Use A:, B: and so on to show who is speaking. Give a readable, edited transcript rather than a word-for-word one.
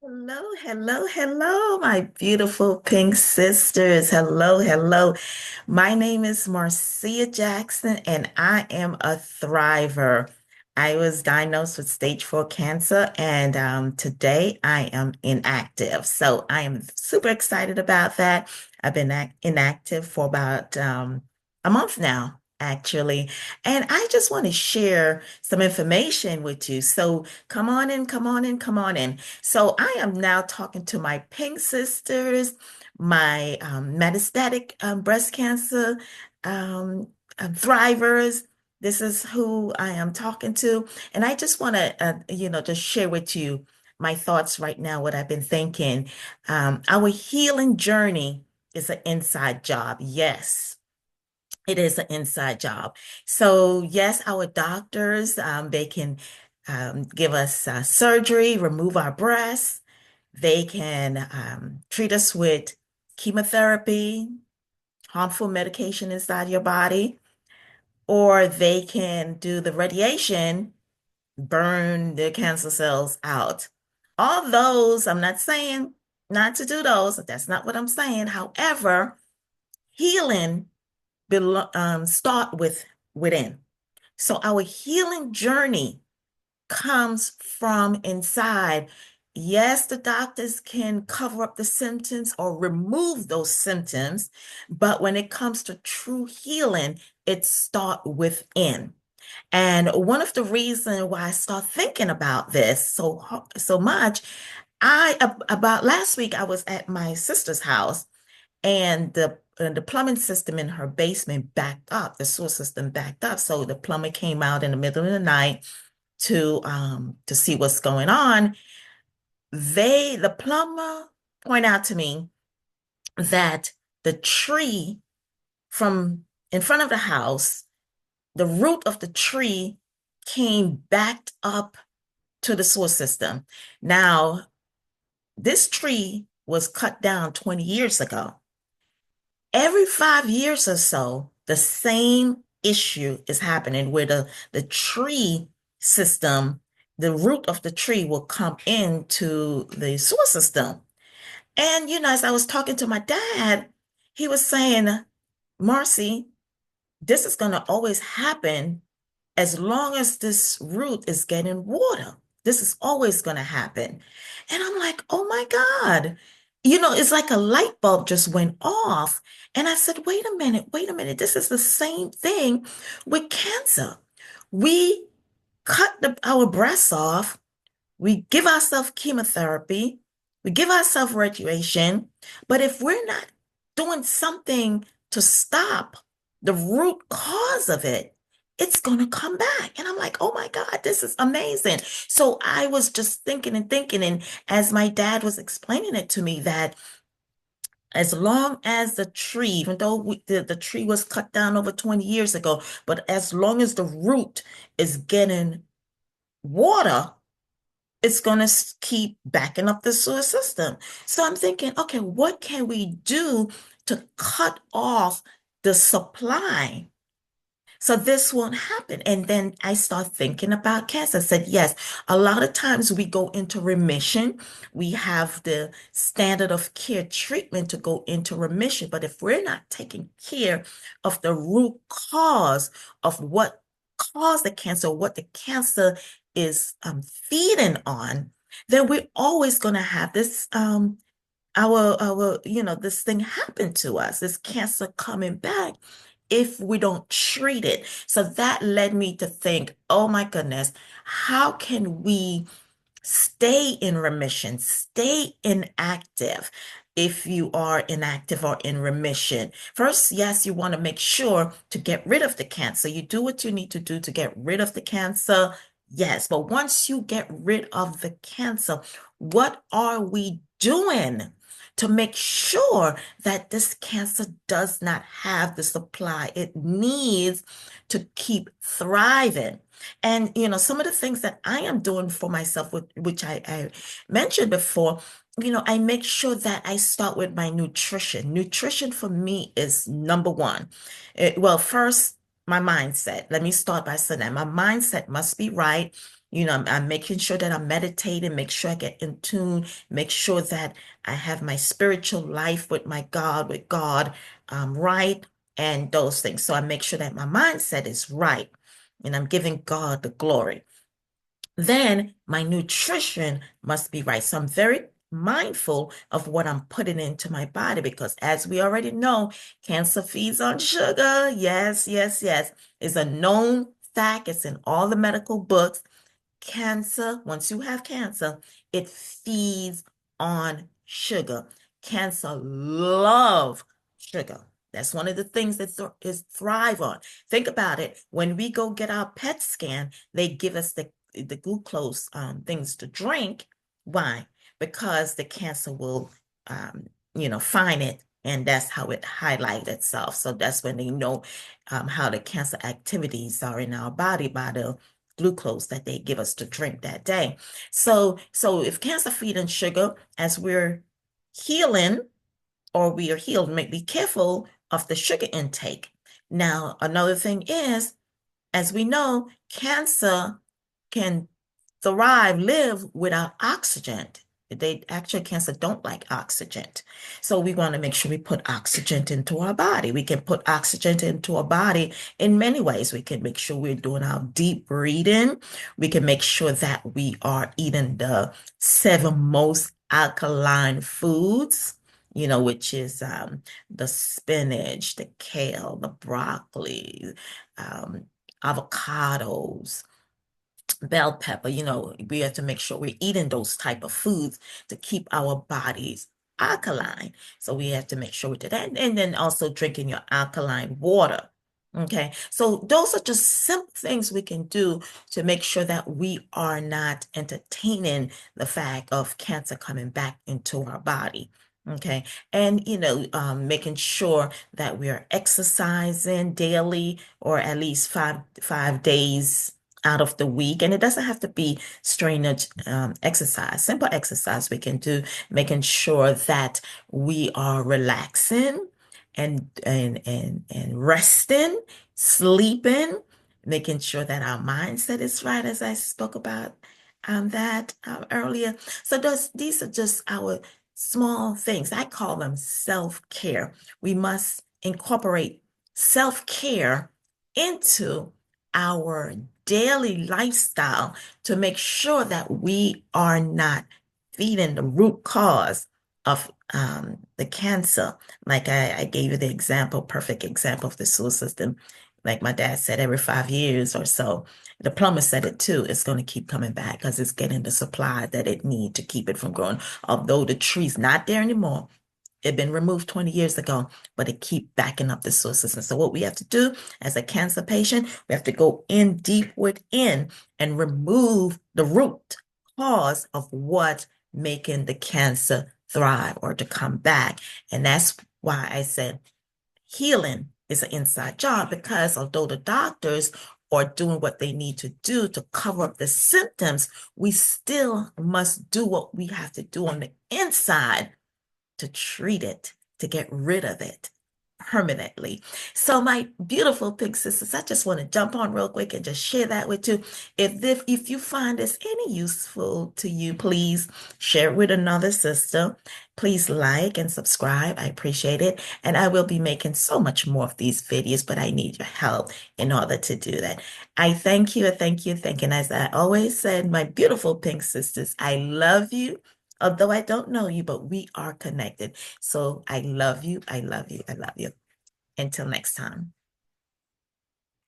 A: Hello, hello, hello, my beautiful pink sisters. Hello, hello. My name is Marcia Jackson, and I am a thriver. I was diagnosed with stage 4 cancer, and today I am inactive. So I am super excited about that. I've been inactive for about a month now, actually. And I just want to share some information with you. So come on in, come on in, come on in. So I am now talking to my pink sisters, my metastatic breast cancer um, thrivers. This is who I am talking to. And I just want to, just share with you my thoughts right now, what I've been thinking. Our healing journey is an inside job. Yes. It is an inside job. So yes, our doctors, they can give us surgery, remove our breasts. They can treat us with chemotherapy, harmful medication inside your body, or they can do the radiation, burn the cancer cells out. All those, I'm not saying not to do those. That's not what I'm saying. However, healing start within. So our healing journey comes from inside. Yes, the doctors can cover up the symptoms or remove those symptoms, but when it comes to true healing, it starts within. And one of the reasons why I start thinking about this so much, about last week I was at my sister's house and the plumbing system in her basement backed up. The sewer system backed up. So the plumber came out in the middle of the night to see what's going on. The plumber point out to me that the tree from in front of the house, the root of the tree came backed up to the sewer system. Now, this tree was cut down 20 years ago. Every 5 years or so, the same issue is happening where the tree system, the root of the tree will come into the sewer system. And, as I was talking to my dad, he was saying, Marcy, this is going to always happen as long as this root is getting water. This is always going to happen. And I'm like, oh my God. It's like a light bulb just went off. And I said, wait a minute, wait a minute. This is the same thing with cancer. We cut our breasts off, we give ourselves chemotherapy, we give ourselves radiation, but if we're not doing something to stop the root cause of it, it's going to come back. And I'm like, oh my God, this is amazing. So I was just thinking and thinking. And as my dad was explaining it to me, that as long as the tree, even though the tree was cut down over 20 years ago, but as long as the root is getting water, it's going to keep backing up the sewer system. So I'm thinking, okay, what can we do to cut off the supply so this won't happen? And then I start thinking about cancer. I said, yes, a lot of times we go into remission. We have the standard of care treatment to go into remission. But if we're not taking care of the root cause of what caused the cancer, what the cancer is feeding on, then we're always going to have this this thing happen to us, this cancer coming back if we don't treat it. So that led me to think, oh my goodness, how can we stay in remission, stay inactive if you are inactive or in remission? First, yes, you want to make sure to get rid of the cancer. You do what you need to do to get rid of the cancer. Yes, but once you get rid of the cancer, what are we doing to make sure that this cancer does not have the supply it needs to keep thriving? And some of the things that I am doing for myself, which I mentioned before, I make sure that I start with my nutrition. Nutrition for me is number one. Well, first, my mindset. Let me start by saying that my mindset must be right. I'm making sure that I'm meditating, make sure I get in tune, make sure that I have my spiritual life with God, right, and those things. So I make sure that my mindset is right, and I'm giving God the glory. Then my nutrition must be right. So I'm very mindful of what I'm putting into my body because, as we already know, cancer feeds on sugar. Yes, yes, yes. It's a known fact. It's in all the medical books. Cancer, once you have cancer, it feeds on sugar. Cancer love sugar. That's one of the things that is thrive on. Think about it. When we go get our PET scan, they give us the glucose things to drink. Why? Because the cancer will, um, find it, and that's how it highlights itself. So that's when they know how the cancer activities are in our body by the glucose that they give us to drink that day. So if cancer feeding sugar, as we're healing or we are healed, make be careful of the sugar intake. Now, another thing is, as we know, cancer can live without oxygen. They actually, cancer don't like oxygen. So we want to make sure we put oxygen into our body. We can put oxygen into our body in many ways. We can make sure we're doing our deep breathing. We can make sure that we are eating the seven most alkaline foods, which is the spinach, the kale, the broccoli, um, avocados, bell pepper. We have to make sure we're eating those type of foods to keep our bodies alkaline. So we have to make sure we do that. And then also drinking your alkaline water. Okay, so those are just simple things we can do to make sure that we are not entertaining the fact of cancer coming back into our body. Okay, and making sure that we are exercising daily or at least five days out of the week. And it doesn't have to be strenuous exercise. Simple exercise we can do, making sure that we are relaxing and resting, sleeping, making sure that our mindset is right, as I spoke about that earlier. So these are just our small things. I call them self-care. We must incorporate self-care into our daily lifestyle to make sure that we are not feeding the root cause of the cancer. Like I gave you the example, perfect example of the sewer system. Like my dad said, every 5 years or so, the plumber said it too, it's going to keep coming back because it's getting the supply that it needs to keep it from growing. Although the tree's not there anymore, it been removed 20 years ago, but it keep backing up the sewer system. So what we have to do as a cancer patient, we have to go in deep within and remove the root cause of what making the cancer thrive or to come back. And that's why I said healing is an inside job, because although the doctors are doing what they need to do to cover up the symptoms, we still must do what we have to do on the inside to treat it, to get rid of it permanently. So my beautiful pig sisters, I just want to jump on real quick and just share that with you. If you find this any useful to you, please share it with another sister. Please like and subscribe. I appreciate it. And I will be making so much more of these videos, but I need your help in order to do that. I thank you, thank you, thank you. And as I always said, my beautiful pink sisters, I love you. Although I don't know you, but we are connected. So I love you. I love you. I love you. Until next time.